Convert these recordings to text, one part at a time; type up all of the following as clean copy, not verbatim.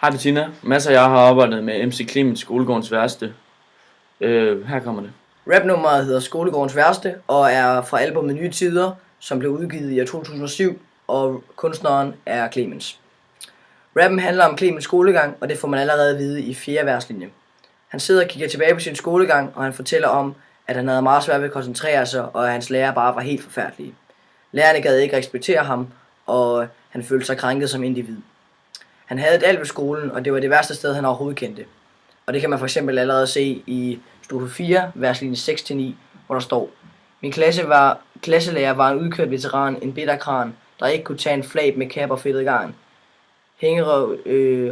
Hej Bettina, Mads og jeg har arbejdet med MC Clemens Skolegårdens Værste. Her kommer det. Rapnummeret hedder Skolegårdens Værste og er fra albumet Nye Tider, som blev udgivet i år 2007, og kunstneren er Clemens. Rappen handler om Clemens skolegang, og det får man allerede at vide i 4. verslinje. Han sidder og kigger tilbage på sin skolegang, og han fortæller om, at han havde meget svært ved at koncentrere sig, og at hans lærer bare var helt forfærdelige. Lærerne gad ikke respektere ham, og han følte sig krænket som individ. Han havde et alt ved skolen, og det var det værste sted, han overhovedet kendte. Og det kan man for eksempel allerede se i strofe 4, verslinje 6-9, hvor der står: Min klasselærer var en udkørt veteran, en bitter kran, der ikke kunne tage en flab med kap og fedtet garn. Hængerøv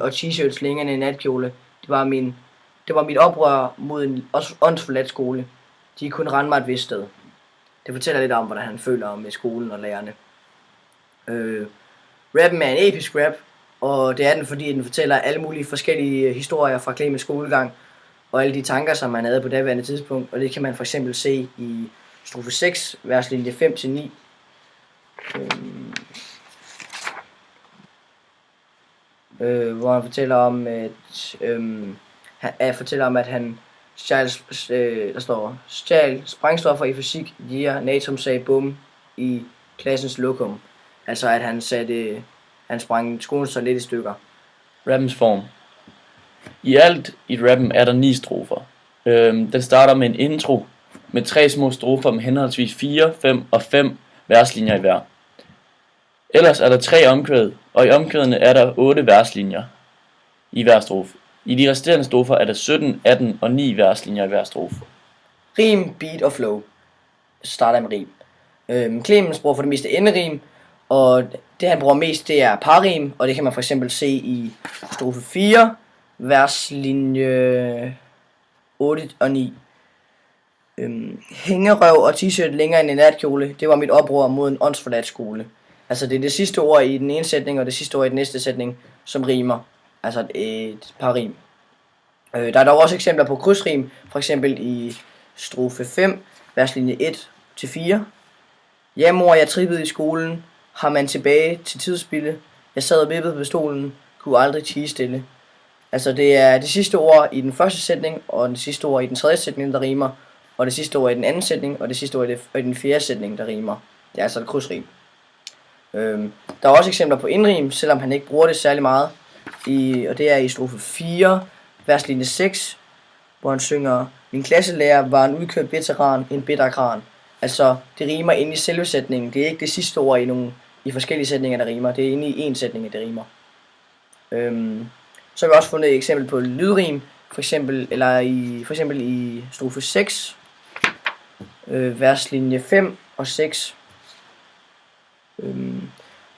og t-shirts længere i natkjole, det var mit oprør mod en åndsforladt skole. De kunne rende mig et vist sted. Det fortæller lidt om, hvordan han føler med skolen og lærerne. Rappen er en episk rap, og det er den, fordi den fortæller alle mulige forskellige historier fra Clemens skolegang, og alle de tanker, som man havde på daværende tidspunkt, og det kan man for eksempel se i strofe 6, verslinje 5-9. Hvor han fortæller om, at han stjal sprængstoffer i fysik, natrium sagde bum i klassens lokum. Altså at han sprang skolen så lidt i stykker. Rappens form. I alt i rappen er der 9 strofer. Den starter med en intro med 3 små strofer med henholdsvis 4, 5 og 5 verslinjer i hver. Ellers er der 3 omkvæd, og i omkvædene er der 8 verslinjer i hver strofe. I de resterende strofer er der 17, 18 og 9 verslinjer i hver strofe. Rim, beat og flow. Så starter jeg med rim. Clemens bruger for det meste enderim, og det han bruger mest, det er parrim, og det kan man for eksempel se i strofe 4, verslinje 8 og 9. Hængerøv og t-shirt længere end en natkjole, det var mit oprør mod en åndsforladt skole. Altså det er det sidste ord i den ene sætning, og det sidste ord i den næste sætning, som rimer. Altså et parrim. Der er dog også eksempler på krydsrim, for eksempel i strofe 5, verslinje 1-4. Ja mor, jeg trippede i skolen, har man tilbage til tidsspilde. Jeg sad og vippede på stolen, kunne aldrig tie stille. Altså det er det sidste ord i den første sætning, og det sidste ord i den tredje sætning, der rimer, og det sidste ord i den anden sætning, og det sidste ord i den fjerde sætning, der rimer. Det er altså et krydsrim. Der er også eksempler på indrim, selvom han ikke bruger det særlig meget, og det er i strofe 4, verslinje 6, hvor han synger: Min klasselærer var en udkørt veteran, en bitter kran. Altså det rimer inde i selve sætningen. Det er ikke det sidste ord i forskellige sætninger, der rimer. Det er inde i en sætning, der rimer. Så har vi også fundet et eksempel på lydrim, for eksempel i strofe 6, verslinje 5 og 6.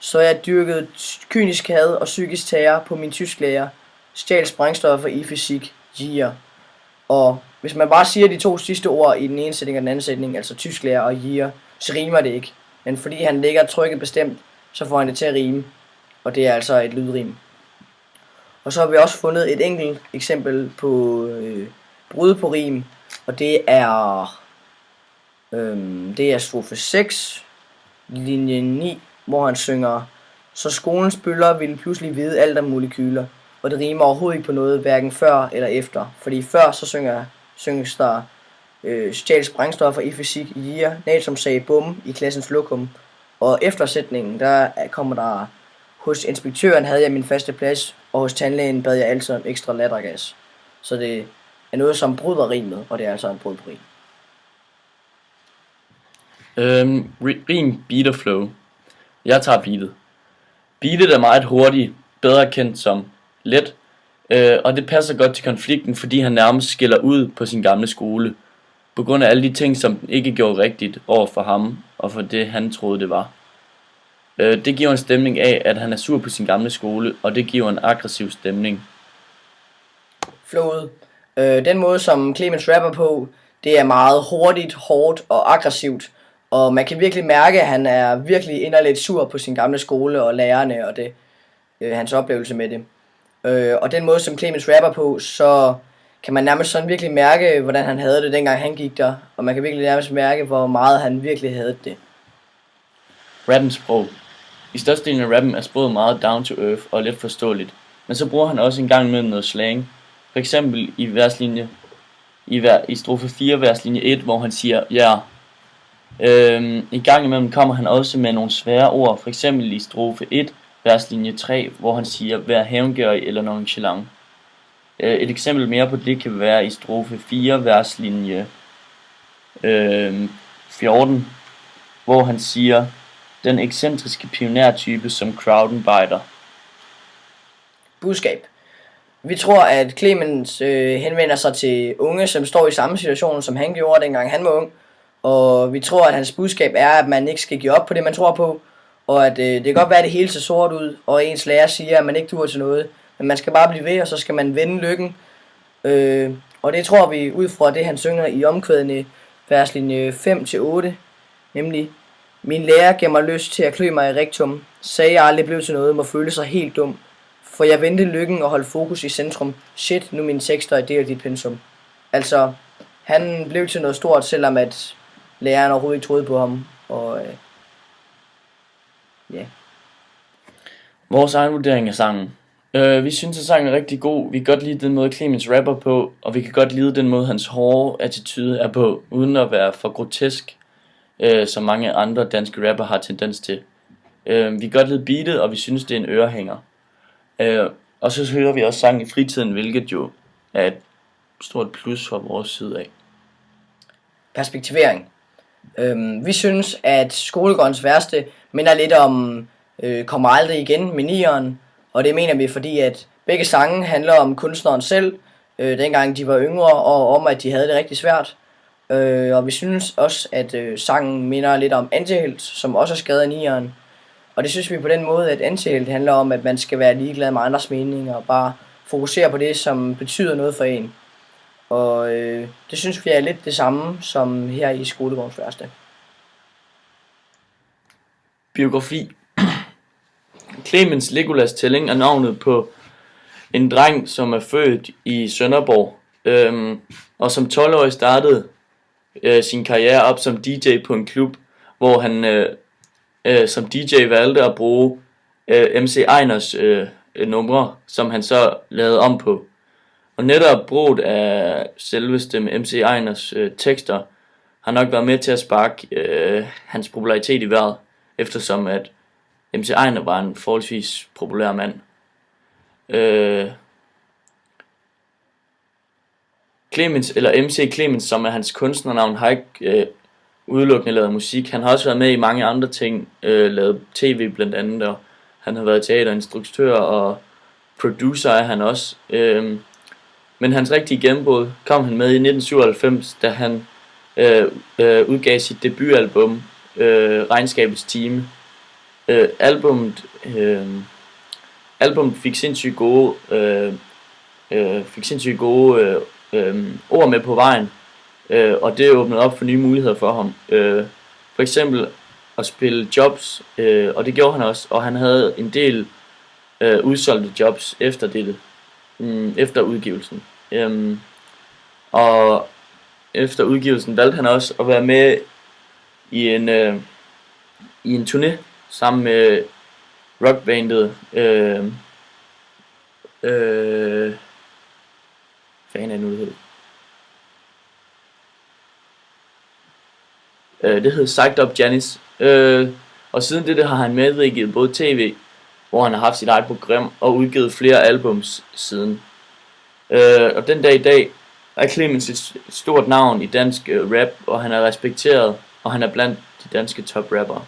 Så jeg dyrkede kynisk had og psykisk terror på min tysklærer, stjal sprængstoffer i fysik, jier. Og hvis man bare siger de 2 sidste ord i den ene sætning og den anden sætning, altså tysklærer og jier, så rimer det ikke. Men fordi han lægger trykket bestemt, så får han det til at rime, og det er altså et lydrim. Og så har vi også fundet et enkelt eksempel på brud på rim, og det er strofe 6, linje 9, hvor han synger: Så skolens bøller ville pludselig vide alt om molekyler, og det rimer overhovedet ikke på noget, hverken før eller efter. Fordi før så synges der stjal sprængstoffer i fysik, natrium sagde bum i klassens lokum, og efter sætningen, der kommer der: Hos inspektøren havde jeg min faste plads, og hos tandlægen bad jeg altid om ekstra lattergas. Så det er noget, som bryder rimet, og det er altså en brud på rim. Rim, beat og flow. Jeg tager beatet. Beatet er meget hurtigt, bedre kendt som let, og det passer godt til konflikten, fordi han nærmest skiller ud på sin gamle skole, på grund af alle de ting, som ikke gjorde rigtigt over for ham, og for det han troede det var. Det giver en stemning af, at han er sur på sin gamle skole, og det giver en aggressiv stemning. Flowet. Den måde, som Clemens rapper på, det er meget hurtigt, hårdt og aggressivt. Og man kan virkelig mærke, at han er virkelig inderligt sur på sin gamle skole og lærerne og hans oplevelse med det. Og den måde, som Clemens rapper på, så kan man nærmest sådan virkelig mærke, hvordan han havde det, dengang han gik der. Og man kan virkelig nærmest mærke, hvor meget han virkelig havde det. Rappens sprog. I størstedelen af rappen er sproget meget down to earth og let forståeligt. Men så bruger han også en gang imellem noget slang. For eksempel i verslinje, i strofe 4, verslinje 1, hvor han siger, ja. En gang imellem kommer han også med nogle svære ord. For eksempel i strofe 1, verslinje 3, hvor han siger, vær hævngørig eller nonchalant. Et eksempel mere på det kan være i strofe 4, verslinje 14, hvor han siger, den ekscentriske pionertype som crowden bejder. Budskab. Vi tror, at Clemens henvender sig til unge, som står i samme situation, som han gjorde, dengang han var ung. Og vi tror, at hans budskab er, at man ikke skal give op på det, man tror på. Og at det kan godt være, at det hele ser sort ud, og ens lærer siger, at man ikke duer til noget. Men man skal bare blive ved, og så skal man vende lykken. Og det tror vi ud fra det, han synger i omkvædene verslinje 5-8. Nemlig, min lærer gav mig lyst til at klø mig i rektum. Sagde jeg aldrig blev til noget, må føle sig helt dum. For jeg vendte lykken og holdt fokus i centrum. Shit, nu mine tekster er del af dit pensum. Altså, han blev til noget stort, selvom at læreren overhovedet ikke troede på ham. Og ja. Vores egen vurdering af sangen. Vi synes, at sangen er rigtig god. Vi kan godt lide den måde, Clemens rapper på, og vi kan godt lide den måde, hans hårde attitude er på, uden at være for grotesk, som mange andre danske rapper har tendens til. Vi kan godt lide beatet, og vi synes, det er en ørehænger. Og så hører vi også sangen i fritiden, hvilket jo er et stort plus fra vores side af. Perspektivering. Vi synes, at Skolegårdens værste minder lidt om Kommer aldrig igen med nieren. Og det mener vi, fordi at begge sange handler om kunstneren selv, dengang de var yngre, og om at de havde det rigtig svært. Og vi synes også, at sangen minder lidt om Antihelt, som også er skrevet af nieren. Og det synes vi på den måde, at Antihelt handler om, at man skal være ligeglad med andres meninger, og bare fokusere på det, som betyder noget for en. Og det synes vi er lidt det samme som her i Skolegårdens værste. Biografi. Clemens Legolas Tælling er navnet på en dreng, som er født i Sønderborg, og som 12-årig startede sin karriere op som DJ på en klub, hvor han som DJ valgte at bruge MC Einers numre, som han så lavede om på. Og netop bruget af selveste MC Einers tekster har nok været med til at sparke hans popularitet i vejret, eftersom at MC Einer var en forholdsvis populær mand. Clemens, eller MC Clemens, som er hans kunstnernavn, har ikke udelukkende lavet musik. Han har også været med i mange andre ting, lavet tv blandt andet, og han har været teaterinstruktør og producer er han også. Men hans rigtige gennembrud kom han med i 1997, da han udgav sit debutalbum, Regnskabets Time. Albummet fik sindssygt gode ord med på vejen, og det åbnede op for nye muligheder for ham. For eksempel at spille jobs, og det gjorde han også, og han havde en del udsolgte jobs efter dette, efter udgivelsen. Og efter udgivelsen valgte han også at være med i en turné sammen med rockbandet hvad er nu det hed? Det hed Psyched Up Janis. Og siden det har han medvirket både tv, hvor han har haft sit eget program, og udgivet flere albums siden. Og den dag i dag er Clemens et stort navn i dansk rap, og han er respekteret, og han er blandt de danske top rappere.